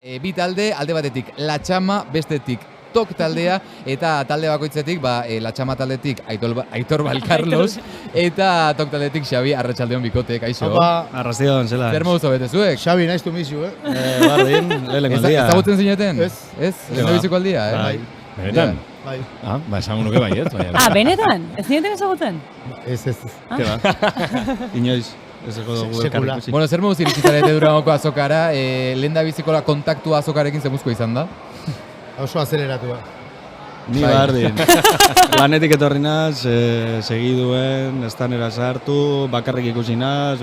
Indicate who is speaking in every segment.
Speaker 1: Bi talde, alde batetik La Txama, bestetik Tok taldea, eta talde bakoitzetik, La Txama taldetik Aitor Valcarlos, eta Tok taldetik Xabi Arratsaldeon bikote, kaixo.
Speaker 2: Arratsaldeon, zela.
Speaker 1: Zer moduzo bete zuek?
Speaker 3: Xabi, nice to meet you,
Speaker 2: Bardin, lehenengo aldia.
Speaker 1: Ezagutzen zineten?
Speaker 3: Ez.
Speaker 1: Lehendabiziko aldia,
Speaker 2: Bai.
Speaker 4: Benetan?
Speaker 3: Bai.
Speaker 4: Esango nuke bai, ez?
Speaker 5: Benetan? Ez zineten ezagutzen?
Speaker 3: Ez.
Speaker 2: Ke ba. Inoiz. Ez ego dugu
Speaker 3: Sekula.
Speaker 2: elkarrikusi.
Speaker 1: Bueno, zer moduz iritsi zarete Durangoko azokara, lehendabizikola kontaktua azokarekin zemuzko izan da?
Speaker 3: Oso azeleratua.
Speaker 2: Ni bardin. Lanetik etorri naz, segiduen, estanera sartu, bakarrik ikusi naz,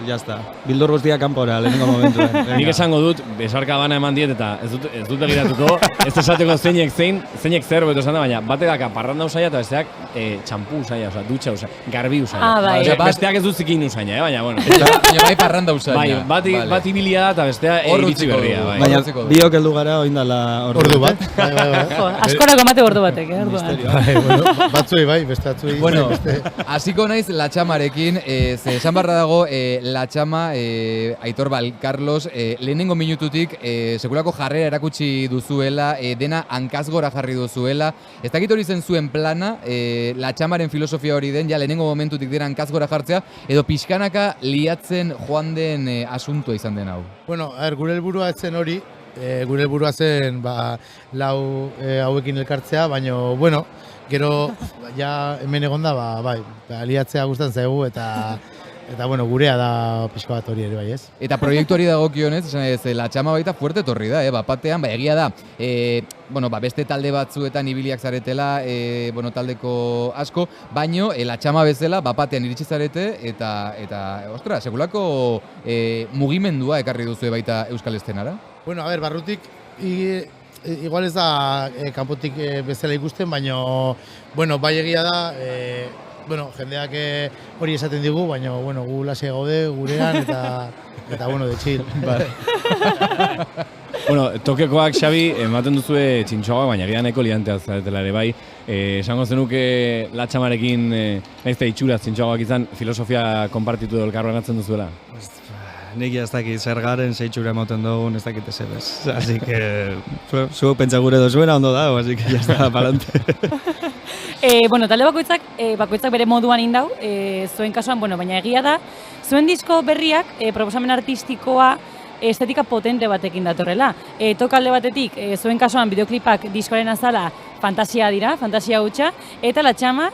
Speaker 2: jazta. Bildur guztia kanpora, lehenengo momentuen.
Speaker 4: Nik esango dut, besarka bana eman diet eta ez dut begiratuko, ez esateko zeinek zer beto esan da, baina batek parranda usaila eta besteak txampu usaila, dutxa usaila, garbi usaila.
Speaker 5: Bai.
Speaker 4: Besteak ez dut zikin usaila, baina, bueno.
Speaker 1: Baina bai parranda usaila.
Speaker 4: Bai, bat ibilia da eta bestea iritsi berria.
Speaker 2: Baina biok heldu gara oindala
Speaker 3: Ordu bat.
Speaker 5: Askorako emate ordu batek,
Speaker 3: Batzuei bai, beste batzuei.
Speaker 1: Bueno, hasiko naiz La Txamarekin, ze esan barra dago La Txama, Aitor Valcarlos, lehenengo minututik sekulako jarrera erakutsi duzuela, dena hankazgora jarri duzuela. Ez dakit hori zen zuen plana, La Txamaren filosofia hori den, ja lehenengo momentutik dena hankazgora jartzea, edo pixkanaka liatzen joan den asuntua izan den hau.
Speaker 3: Bueno, gure helburua ez zen hori, gure helburua zen lau hauekin elkartzea, baina, bueno, gero ja hemen egonda, bai, aliatzea gustatzen zaigu eta bueno, gurea da pixka bat hori ere bai, ez?
Speaker 1: Eta proiektu hori dagokionez, esan ez, La Txama baita fuerte torri da, batean, egia da, beste talde batzuetan ibiliak zaretela, taldeko asko, baino, La Txama bezala, batean iritsi zarete, eta ostra, sekulako mugimendua ekarri duzu baita Euskal Estenara?
Speaker 3: Bueno, barrutik, igual ez da kanpotik bezala ikusten, baina, bai egia da, jendeak hori esaten digu, baina, gu lasai gaude gurean, eta de chill.
Speaker 4: Bueno, tokekoak, Xabi, ematen duzue txintxoagoak, baina egia nahiko liantea zaretela ere bai. Esango zenuke La Txamarekin, naizte itxuraz txintxoagoak izan, filosofia konpartitu edo elkarbanatzen duzuela?
Speaker 2: Nik ez dakit zer garen, zeitxura emoten dugun, ez dakit ez ebez. Así que, zu pentsa gure dozuena ondo dago, así que ya está, palante.
Speaker 5: Talde bakoitzak bere moduan indau, zuen kasuan, baina egia da, zuen disko berriak, proposamen artistikoa, estetika potente batekin datorrela. Tok alde batetik, zuen kasuan bideoklipak diskoaren azala fantasia dira, fantasia hutsa, eta La Txama,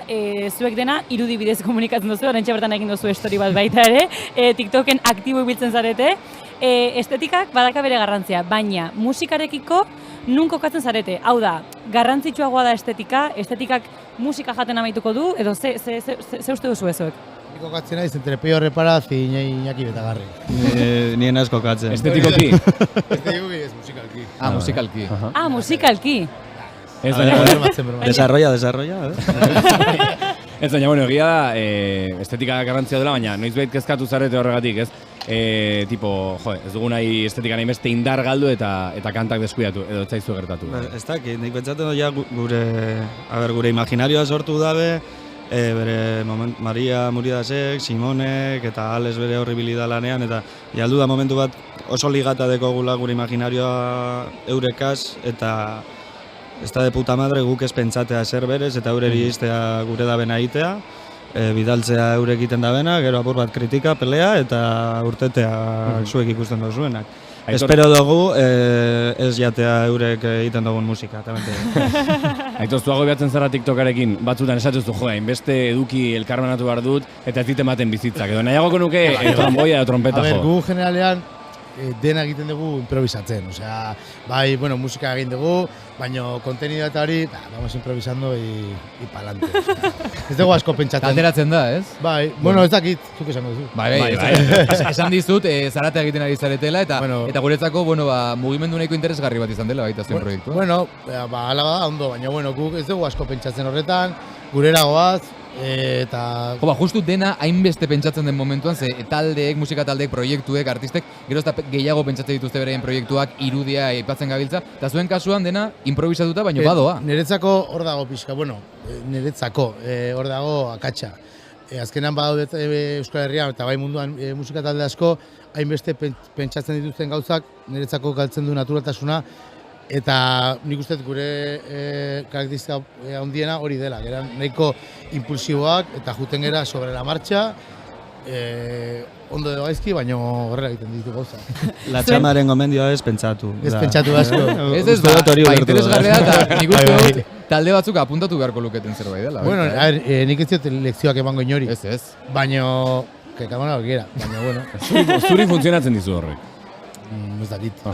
Speaker 5: zuek dena irudi bidez komunikatzen duzu, orentxe bertan egin duzu story bat baita ere, TikToken aktibo ibiltzen zarete, estetikak badaka bere garrantzia, baina musikarekiko nun kokatzen zarete. Hau da, garrantzitsuagoa da estetikak musika jaten amaituko du, edo ze uste duzu ezuek?
Speaker 3: Niko katzen naiz, entre Pio Reparaz y Iñaki Betagarri.
Speaker 2: Nien asko katzen.
Speaker 4: Estetikoki?
Speaker 3: Estetikoki ez, musikalki.
Speaker 1: Musikalki.
Speaker 5: Musikalki.
Speaker 4: Ez baina,
Speaker 2: Desarrolla.
Speaker 4: Ez baina, egia da, estetika garrantzia dela, baina noizbait kezkatu zarete horregatik, ez? Ez dugu nahi estetika nahi beste indar galdu eta kantak deskuidatu, edo ez zaizu gertatu.
Speaker 2: Ez dakit, nik pentsatzen dut gure imaginarioa sortu dabe, bere Maria Muriadasek, Simonek eta Alex bere horribili da lanean, eta jaldu da momentu bat oso ligata dekogula gure imaginarioa eurekaz, eta ez da de puta madre guk ez pentsatea zer berez, eta eureri iztea gure dabena egitea, bidaltzea eurek egiten dabena, gero apur bat kritika, pelea, eta urtetea zuek ikusten duzuenak. Espero dugu ez jatea eurek egiten dugun musika.
Speaker 4: Aitor, zuago behatzen zara TikTokarekin, batzutan esatuzu hainbeste eduki elkarbanatu behar dut, eta ez dit ematen bizitzak. Edo nahiagoko nuke tromboia edo trompeta jo.
Speaker 3: Gu generalean dena egiten dugu improvisatzen. Osea, bai, musika egin dugu, baina kontenido eta hori, vamos improvisando y pa'lante. Ez dugu asko pentsatzen.
Speaker 1: Kalderatzen da, ez?
Speaker 3: Bai, ez dakit, zuk esango duzu.
Speaker 1: Bai. Esan dizut, zaratea egiten ari zaretela, eta guretzako, mugimendu nahiko interesgarri bat izan dela baita zuen proiektua.
Speaker 3: Hala da, ondo, baina, guk ez dugu asko pentsatzen horretan, gurera goaz, eta...
Speaker 1: Justu dena hainbeste pentsatzen den momentuan, ze taldeek, musika taldeek, proiektuek, artistek, gero ez gehiago pentsatzen dituzte beraien proiektuak, irudia aipatzen gabiltza, eta zuen kasuan dena improvisatuta, baino badoa.
Speaker 3: Niretzako hor dago pixka, hor dago akatsa. azkenan badaude Euskal Herrian eta bai munduan musika talde asko, hainbeste pentsatzen dituzten gauzak niretzako galtzen du naturaltasuna, eta nik uste gure karakteristika handiena hori dela, gera nahiko impulsiboak eta juten gera sobre la marcha, ondo edo gaizki, baina horrela egiten ditu gauza.
Speaker 2: La txamaren gomendioa ez pentsatu.
Speaker 3: Ez pentsatu asko.
Speaker 1: Ez interesgarria eta nik uste dut talde batzuk apuntatu beharko luketen zerbait dela.
Speaker 3: Bueno, a ver, nik ez diot lekzioak emango inori.
Speaker 1: Ez.
Speaker 3: Baina, que cada uno lo quiera, baina bueno.
Speaker 4: Zuri funtzionatzen dizu horrek.
Speaker 3: Ez dakit.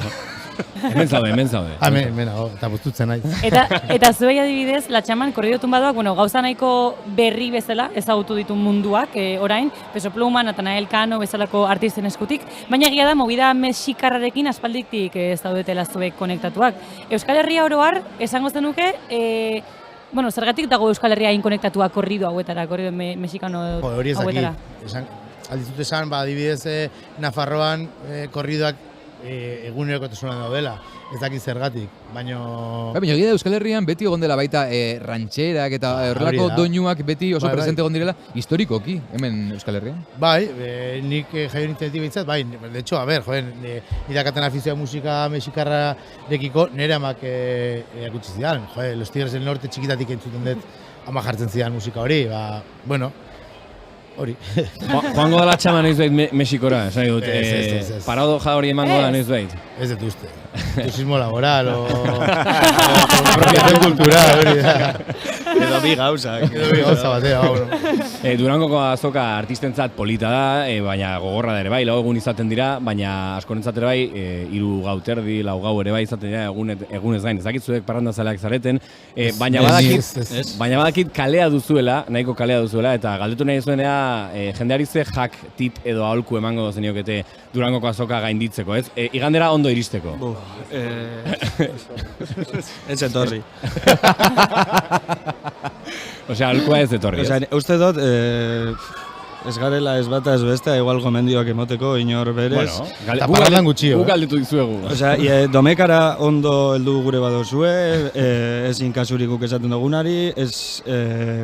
Speaker 4: Hemen zaude.
Speaker 3: Hemen nago, eta bustutzen naiz.
Speaker 5: Eta zuei adibidez, Latxaman korrido tumbadoak, bueno, gauza nahiko berri bezala ezagutu ditu munduak, orain, Peso Pluma, Natanael Cano bezalako artisten eskutik, baina egia da, movida mexikarrarekin aspaldiktik ez daudetela zuek konektatuak. Euskal Herria oroar, esango zenuke, bueno, zergatik dago Euskal Herria inkonektatua korrido hauetara, korrido mexikano hauetara?
Speaker 3: Aldizut esan, adibidez, Nafarroan korridoak egunerokotasunan daudela, ez dakit zergatik, baina...
Speaker 1: Baina egia da Euskal Herrian beti egon dela baita rancherak eta horrelako doinuak beti oso presente egon direla historikoki, hemen Euskal Herrian. Bai,
Speaker 3: nik jaio nintzen behintzat, bai, de hecho, a ver, joder, nidakaten afizioa musika mexikarrarekiko nire amak akutsi zidan, joder, Los Tigres del Norte txikitatik entzuten dut ama jartzen zidan musika hori, bueno, hori.
Speaker 4: Joango da Latxama noiz behit Mexikora, esan dut. Paradoja hori emango da noiz behit.
Speaker 3: Ez dut uste. Turismo laboral o apropiación cultural, hori da.
Speaker 2: Edo bi gauzak.
Speaker 3: Batea, bueno.
Speaker 4: Durangoko azoka artistentzat polita da, baina gogorra da ere bai, lau egun izaten dira, baina askorentzat ere bai, 3 gauterdi, 4 gau ere bai izaten dira egunez gain. Ez dakit zuek parrandazaleak zareten, baina badakit kalea duzuela, nahiko kalea duzuela, eta galdetu nahi zuenea jendeari ze jak, tit edo aholku emango zeniokete Durangoko azoka gainditzeko, ez? Igandera ondo iristeko.
Speaker 2: Ez etorri.
Speaker 4: Osea, aholkua ez etorri, ez?
Speaker 2: Osea, uste dut, ez garela ez bata ez bestea, igual gomendioak emoteko, inor berez.
Speaker 3: Eta paraldan gutxio.
Speaker 4: Guk galdetu dizuegu.
Speaker 2: Osea, domekara ondo heldu gure badozue, ez inkasurik guk esaten dugunari, ez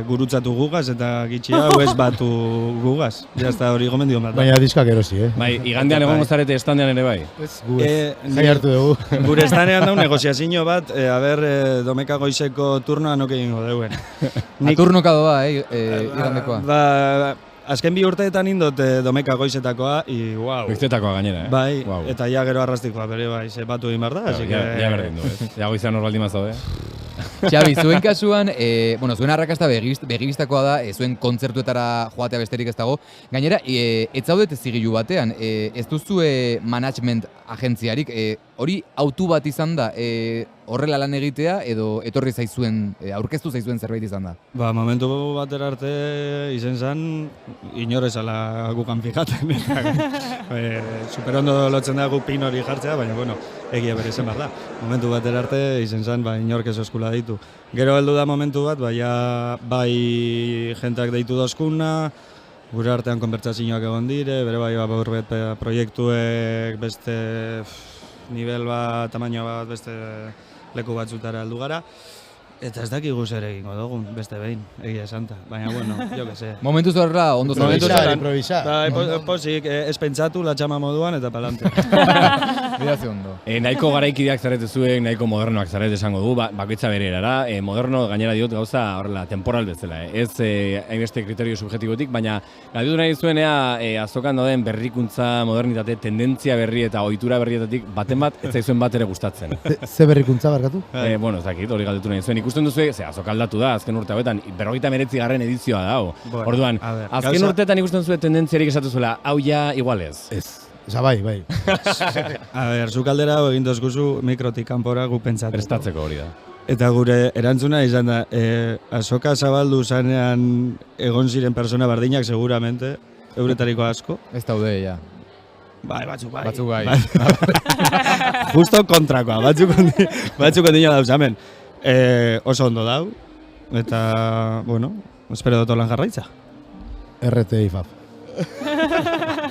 Speaker 2: gurutzatu gugaz eta gitxi hau ez batu gugaz. Jazta hori gomendio bat.
Speaker 3: Baina diskak erosi,
Speaker 4: Bai, igandean egongo zarete estandean ere bai.
Speaker 3: Ez, gu ez. Jai hartu dugu.
Speaker 2: Gure estanean dau negoziazio bat, domeka goizeko turnoa noke egingo deuen.
Speaker 1: Turnoka doa, igandekoa.
Speaker 2: Azken 2 urteetan indot domeka goizetakoa, wow.
Speaker 4: Goizetakoa gainera,
Speaker 2: Bai, eta ja gero arrastikoa bere bai, ze batu egin behar da, así que...
Speaker 4: Ja berdin du, ez? Ja goizan hor baldin mazaude.
Speaker 1: Xabi, zuen kasuan, zuen arrakasta begibistakoa da, zuen kontzertuetara joatea besterik ez dago. Gainera, ez zaudete zigilu batean, ez duzue management agentziarik, hori autu bat izan da, horrela lan egitea edo etorri zaizuen, aurkeztu zaizuen zerbait izan da?
Speaker 2: Ba, momentu batera arte izen zen, inorezala gukan fijaten. Superondo lotzen da guk pin hori jartzea, baina, bueno, egia bere zen behar da. Momentu batera arte izen zen, inork ez oskula ditu. Gero heldu da momentu bat, bai jentak deitu dozkuna, gure artean konbertsazioak egon dire, bere bai baurbet proiektuek beste nivel bat, tamaino bat, beste leku batzutara heldu gara. Eta ez dakigu zer egingo dugun, beste behin, egia santa. Baina, bueno, jo que se.
Speaker 1: Momentu zorra, ondo
Speaker 3: zorra. Improvisar.
Speaker 2: Posik, ez pentsatu, Latxama moduan eta palante.
Speaker 1: Bidaze ondo.
Speaker 4: Nahiko garaikideak zarete zuek, nahiko modernoak zarete esango du, bakoitza bere erara. Moderno gainera diot gauza horrela, temporal bezala. Ez hainbeste kriterio subjetibotik, baina galditu nahi zuenea azokan dauden berrikuntza, modernitate, tendentzia berri eta ohitura berrietatik baten bat, ez zaizuen bat ere gustatzen.
Speaker 3: Ze berrikuntza barkatu?
Speaker 4: Bueno, ez dakit, hori galdetu nahi zuen. Ikusten duzu, azok aldatu da, azken urte hauetan, 59. edizioa da, orduan, azken urteetan ikusten zuen tendentziarik esatu zuela, hau ja igualez.
Speaker 3: Ez, bai.
Speaker 2: A ber, zuk aldera hau egin dozkuzu mikrotik kanpora gu pentsatu.
Speaker 4: Prestatzeko hori da.
Speaker 2: Eta gure erantzuna izan da, azoka zabaldu zanean egon ziren persona bardinak seguramente, euretariko asko.
Speaker 1: Ez daude, ja.
Speaker 2: Bai, batzuk bai.
Speaker 1: Batzuk bai.
Speaker 2: Justo kontrakoa, batzuk ondino dauz, amen. Oso ondo dau, eta, bueno, espero dut lan jarraitza.
Speaker 3: RTI FAB.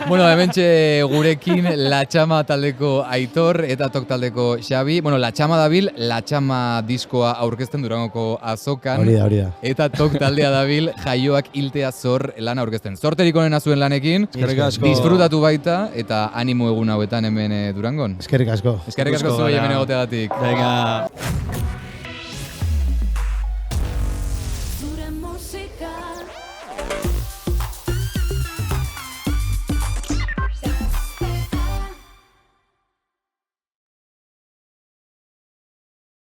Speaker 1: Bueno, hementxe gurekin La Txama taldeko Aitor eta Tok taldeko Xabi. Bueno, La Txama dabil, La Txama diskoa aurkezten Durangoko azokan.
Speaker 3: Hori da.
Speaker 1: Eta Tok taldea dabil, jaioak hiltea zor lana aurkezten. Zorterik onena zuen lanekin.
Speaker 2: Eskerrik asko.
Speaker 1: Disfrutatu baita eta animo egun hauetan hemen Durangon.
Speaker 3: Eskerrik asko.
Speaker 1: Eskerrik asko zuei hemen egoteagatik.
Speaker 2: Venga.